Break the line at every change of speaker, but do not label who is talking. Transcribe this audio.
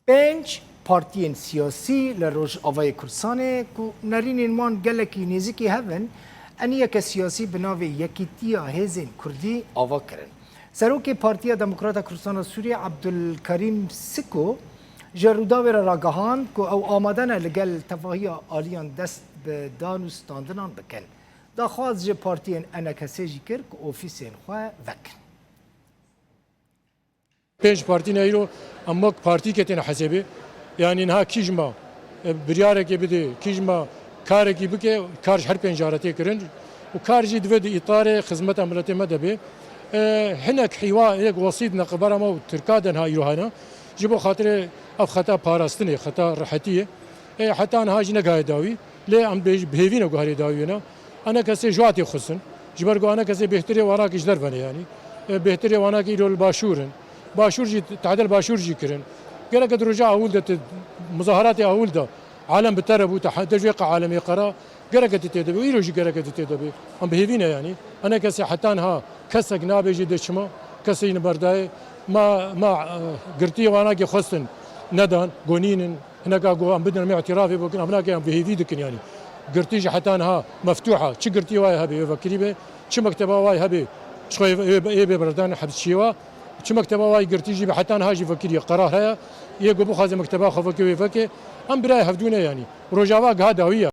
پنج پارتیین سیاسی لروج آوای کرسانه کو نرین مان گلکی نزیکی هفن انیه که سیاسی بناوی یکیتیا هزین کردی آوا کرن. سروک پارتیا دموکراتا کرسان سوریه عبدالکریم سکو جروداوی را راگهان که او آمدن لگل تفاهی آلیان دست به دانوستاندنان بکن. دا خواست جه پارتیین انا کسی جی کر که اوفیسین خواه وکن.
پنج پارتی نیرو اما پارتی که تن حسابه یعنی نه کیجما بریاره که بده کیجما کاری که بکه کارش هر پنجارتی کرن و کارجی دوید اطار خدمت عملت مدبه هناك حوار یک وسيط نقبر ما تركادن هاي روحنا جبوا خاطر اف خطا باراستني خطا راحتيه حتى انا هاجي نقاي داوي ليه عم بهيفينا قهري داوينا انا كسي جواتي خصن جبرقو انا كسي بهتري وراك جدر بني يعني بهتري وانا كيلو الباشورن باشور جي تعدل باشور جي كرن قال قد رجع اول ده مظاهرات اول ده عالم بترب وتحدج عالمي قرا قال قد تدبي ويروجي قال قد تدبي ام بهيفينا يعني انا كسي حتى انها كسك نابي جي شما كسي نبرداي ما قرتي وانا كي خصن ندان قونين هناك ام بدنا اعترافي بكن هناك ام بهيفي دكن يعني قرتي حتى انها مفتوحه شي قرتي واي هبي فكريبه شي مكتبه واي هبي شوي يبي بردان حبس شيوا شو مكتبه واي قرتي جي حتى انا هاجي فكري قرار هيا يجو بو خازي مكتبه خفكي ويفكي ام براي هفدونه يعني رجاوا هذا هي